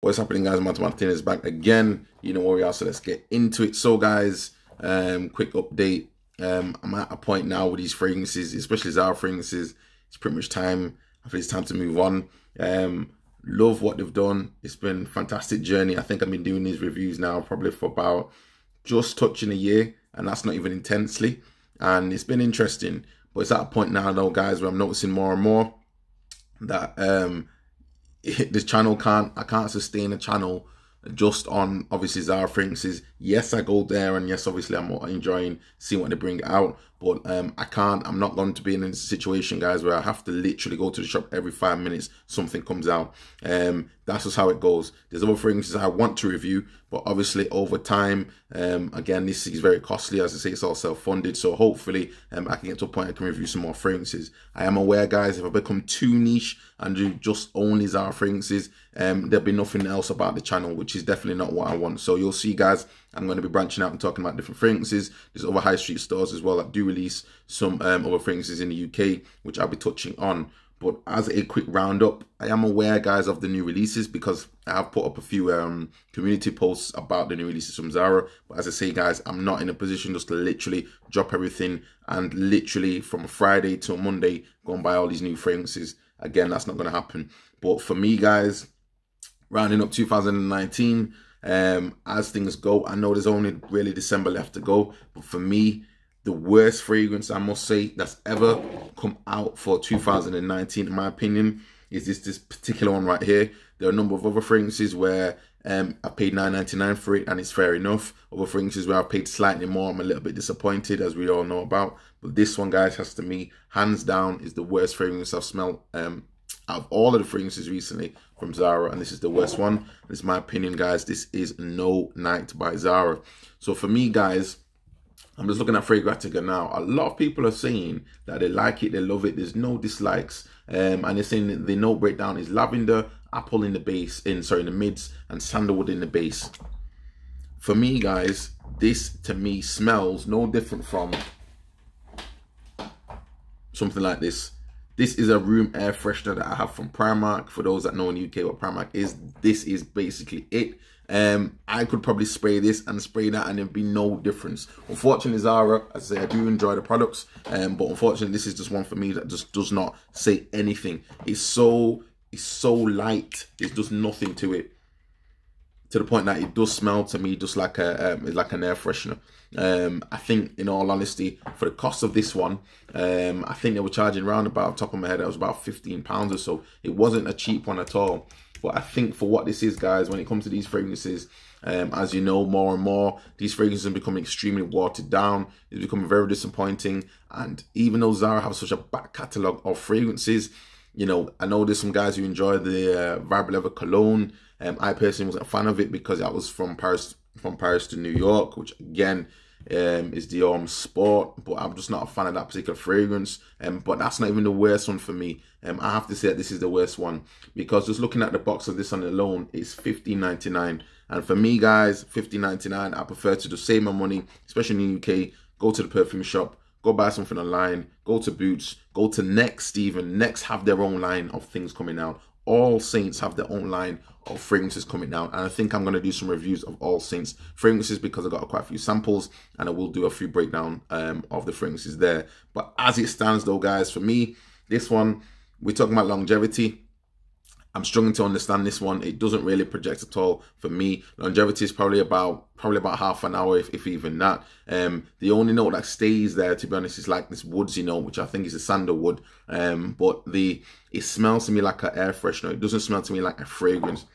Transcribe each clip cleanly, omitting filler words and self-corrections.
What's happening, guys? Martin is back again. You know where we are, so let's get into it. So guys, quick update. I'm at a point now with these fragrances, especially Zara fragrances. It's pretty much time. I think it's time to move on. Love what they've done. It's been a fantastic journey. I think I've been doing these reviews now probably for about just touching a year, and that's not even intensely. And it's been interesting, but it's at a point now though, guys, where I'm noticing more and more that this channel I can't sustain a channel just on obviously Zara fragrances. Yes, I go there, and yes, obviously I'm enjoying seeing what they bring out, but I'm not going to be in a situation, guys, where I have to literally go to the shop every 5 minutes something comes out. That's just how it goes. There's other fragrances I want to review, but obviously over time, again, this is very costly. As I say, it's all self-funded, so hopefully I can get to a point I can review some more fragrances. I am aware, guys, if I become too niche and do just only Zara fragrances, there'll be nothing else about the channel, which is definitely not what I want. So you'll see, guys, I'm going to be branching out and talking about different fragrances. There's other high street stores as well that do release some other fragrances in the UK, which I'll be touching on. But as a quick roundup, I am aware, guys, of the new releases because I have put up a few community posts about the new releases from Zara. But as I say, guys, I'm not in a position just to literally drop everything and literally from a Friday to a Monday go and buy all these new fragrances. Again, that's not going to happen. But for me, guys, rounding up 2019, as things go, I know there's only really December left to go, but for me, the worst fragrance, I must say, that's ever come out for 2019, in my opinion, is this particular one right here. There are a number of other fragrances where I paid $9.99 for it, and it's fair enough. Other fragrances where I paid slightly more, I'm a little bit disappointed, as we all know about. But this one, guys, has to me, hands down, is the worst fragrance I've smelled out of all of the fragrances recently from Zara, and this is the worst one. This is my opinion, guys. This is No Night by Zara. So for me, guys, I'm just looking at Fragrantica now. A lot of people are saying that they like it, they love it. There's no dislikes, and they're saying that the note breakdown is lavender, apple in the base, in the mids, and sandalwood in the base. For me, guys, this to me smells no different from something like this. This is a room air freshener that I have from Primark. For those that know in the UK what Primark is, this is basically it. I could probably spray this and spray that and there'd be no difference. Unfortunately, Zara, as I say, I do enjoy the products, but unfortunately this is just one for me that just does not say anything. It's so light, it does nothing to it, to the point that it does smell to me just like like an air freshener. I think, in all honesty, for the cost of this one, I think they were charging around about, top of my head, it was about £15 or so. It wasn't a cheap one at all. But I think for what this is, guys, when it comes to these fragrances, as you know, more and more, these fragrances are becoming extremely watered down. It's becoming very disappointing. And even though Zara have such a back catalogue of fragrances, you know, I know there's some guys who enjoy the Vibe Leather cologne. I personally wasn't a fan of it because I was from Paris to New York, which again is the Sport, but I'm just not a fan of that particular fragrance. But that's not even the worst one for me. I have to say that this is the worst one, because just looking at the box of this on alone, it's $15.99. And for me, guys, $15.99, I prefer to just save my money, especially in the UK, go to the perfume shop, go buy something online, go to Boots, go to Next even. Next have their own line of things coming out. All Saints have their own line of fragrances coming down, and I think I'm going to do some reviews of All Saints fragrances because I got quite a few samples, and I will do a few breakdown of the fragrances there. But as it stands though, guys, for me, this one, we're talking about longevity. I'm struggling to understand this one. It doesn't really project at all for me. Longevity is probably about half an hour, if even that. The only note that stays there, to be honest, is like this woodsy note, which I think is a sandalwood. But it smells to me like an air freshener. It doesn't smell to me like a fragrance.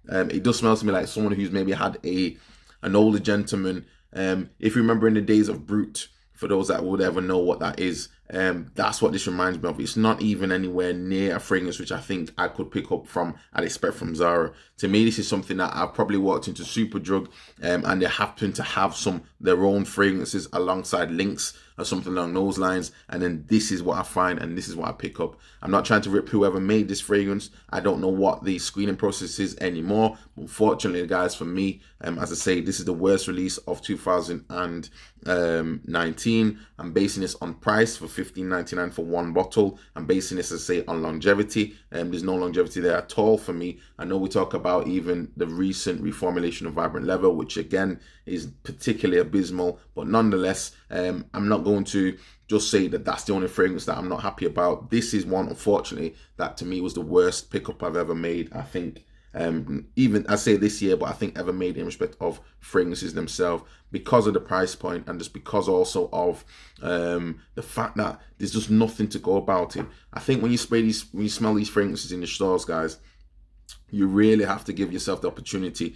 It does smell to me like someone who's maybe had an older gentleman. If you remember in the days of Brut, for those that would ever know what that is, that's what this reminds me of. It's not even anywhere near a fragrance which I think I could pick up from, I'd expect from Zara. To me, this is something that I've probably walked into Superdrug, and they happen to have their own fragrances alongside Lynx or something along those lines. And then this is what I find, and this is what I pick up. I'm not trying to rip whoever made this fragrance. I don't know what the screening process is anymore. Unfortunately, guys, for me, as I say, this is the worst release of 2019. I'm basing this on price for $15.99 for one bottle. I'm basing this, as I say, on longevity. There's no longevity there at all for me. I know we talk about even the recent reformulation of Vibrant Leather, which again is particularly abysmal, but nonetheless, I'm not going to just say that that's the only fragrance that I'm not happy about. This is one, unfortunately, that to me was the worst pickup I've ever made. I think even I say this year, but I think ever made in respect of fragrances themselves, because of the price point and just because also of the fact that there's just nothing to go about it. I think when you smell these fragrances in the stores, guys, you really have to give yourself the opportunity.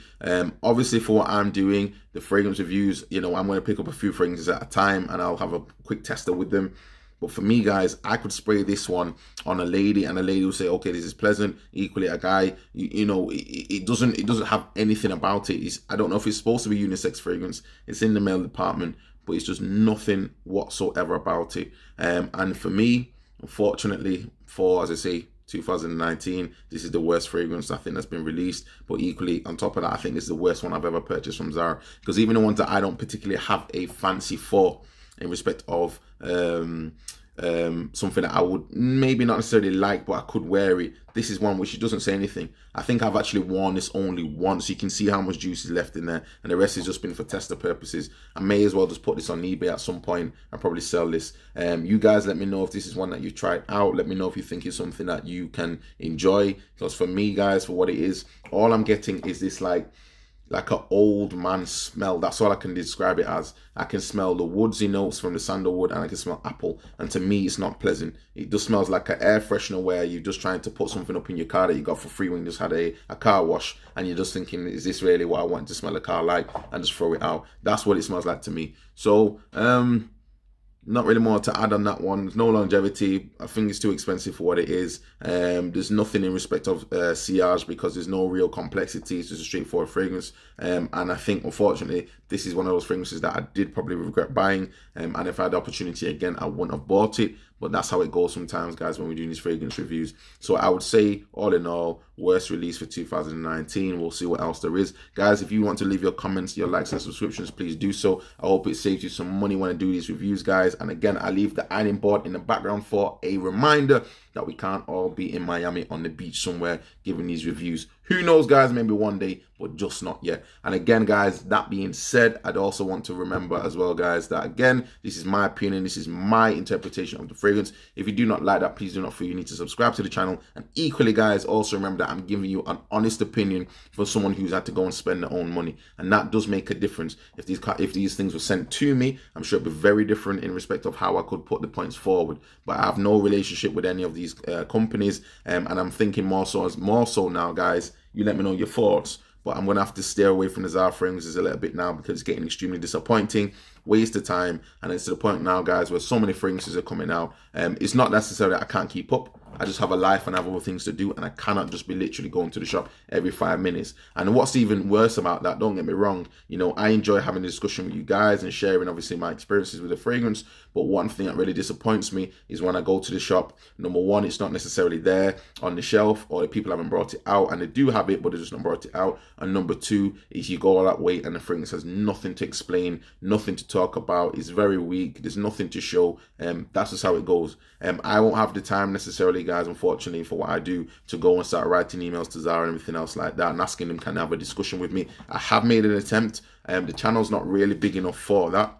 Obviously, for what I'm doing, the fragrance reviews, you know, I'm going to pick up a few fragrances at a time and I'll have a quick tester with them. But for me, guys, I could spray this one on a lady and a lady will say, okay, this is pleasant. Equally, a guy, you know, it doesn't have anything about it. I don't know if it's supposed to be unisex fragrance. It's in the male department, but it's just nothing whatsoever about it. And for me, unfortunately, for, as I say, 2019, this is the worst fragrance I think that's been released. But equally, on top of that, I think it's the worst one I've ever purchased from Zara, because even the ones that I don't particularly have a fancy for in respect of something that I would maybe not necessarily like, but I could wear it, this is one which it doesn't say anything. I think I've actually worn this only once. You can see how much juice is left in there, and the rest has just been for tester purposes. I may as well just put this on eBay at some point and probably sell this. You guys let me know if this is one that you've tried out. Let me know if you think it's something that you can enjoy, because for me, guys, for what it is, all I'm getting is this like an old man smell. That's all I can describe it as. I can smell the woodsy notes from the sandalwood, and I can smell apple, and to me it's not pleasant. It just smells like an air freshener where you're just trying to put something up in your car that you got for free when you just had a car wash, and you're just thinking, is this really what I want to smell a car like, and just throw it out. That's what it smells like to me. So not really more to add on that one. There's no longevity. I think it's too expensive for what it is. There's nothing in respect of sillage, because there's no real complexity. It's just a straightforward fragrance. And I think, unfortunately, this is one of those fragrances that I did probably regret buying. And if I had the opportunity again, I wouldn't have bought it. But that's how it goes sometimes, guys, when we're doing these fragrance reviews. So I would say, all in all, worst release for 2019. We'll see what else there is. Guys, if you want to leave your comments, your likes and subscriptions, please do so. I hope it saves you some money when I do these reviews, guys. And again, I leave the ironing board in the background for a reminder that we can't all be in Miami on the beach somewhere giving these reviews. Who knows, guys, maybe one day, but just not yet. And again, guys, that being said, I'd also want to remember as well, guys, that again, this is my opinion, this is my interpretation of the fragrance. If you do not like that, please do not feel you need to subscribe to the channel. And equally, guys, also remember that I'm giving you an honest opinion for someone who's had to go and spend their own money. And that does make a difference. If these things were sent to me, I'm sure it'd be very different in respect of how I could put the points forward. But I have no relationship with any of these companies, and I'm thinking more so now, guys. You let me know your thoughts, but I'm gonna have to steer away from the Zara fragrances a little bit now, because it's getting extremely disappointing, waste of time, and it's to the point now, guys, where so many fragrances are coming out. It's not necessarily that I can't keep up. I just have a life and I have other things to do, and I cannot just be literally going to the shop every 5 minutes. And what's even worse about that, don't get me wrong, you know, I enjoy having a discussion with you guys and sharing obviously my experiences with the fragrance, but one thing that really disappoints me is when I go to the shop, number one, it's not necessarily there on the shelf, or the people haven't brought it out, and they do have it, but they just not brought it out. And number two is you go all that way and the fragrance has nothing to explain, nothing to talk about, it's very weak, there's nothing to show. That's just how it goes. I won't have the time necessarily, guys, unfortunately, for what I do, to go and start writing emails to Zara and everything else like that and asking them, can they have a discussion with me? I have made an attempt. The channel's not really big enough for that.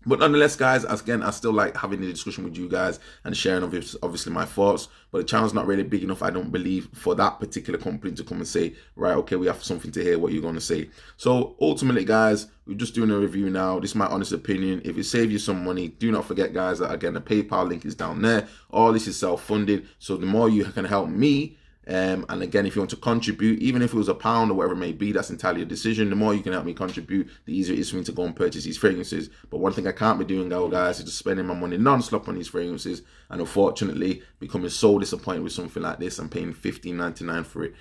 But nonetheless, guys, again, I still like having the discussion with you guys and sharing obviously my thoughts. But the channel's not really big enough, I don't believe, for that particular company to come and say, right, okay, we have something to hear what you're going to say. So ultimately, guys, we're just doing a review now. This is my honest opinion. If it saves you some money, do not forget, guys, that again, the PayPal link is down there. All this is self-funded. So the more you can help me, and again, if you want to contribute, even if it was £1 or whatever it may be, that's entirely a decision. The more you can help me contribute, the easier it is for me to go and purchase these fragrances. But one thing I can't be doing, though, guys, is just spending my money non-stop on these fragrances, and unfortunately becoming so disappointed with something like this. I'm paying $15.99 for it.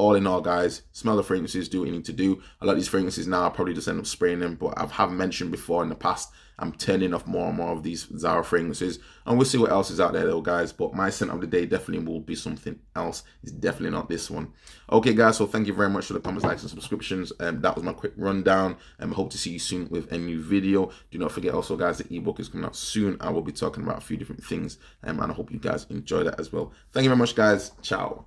all in all, guys, smell the fragrances, do what you need to do. A lot of these fragrances now, I'll probably just end up spraying them, but I have mentioned before in the past, I'm turning off more and more of these Zara fragrances, and we'll see what else is out there though, guys. But my scent of the day definitely will be something else. It's definitely not this one. Okay, guys, so thank you very much for the comments, likes, and subscriptions. That was my quick rundown. I hope to see you soon with a new video. Do not forget also, guys, the ebook is coming out soon. I will be talking about a few different things, and I hope you guys enjoy that as well. Thank you very much, guys. Ciao.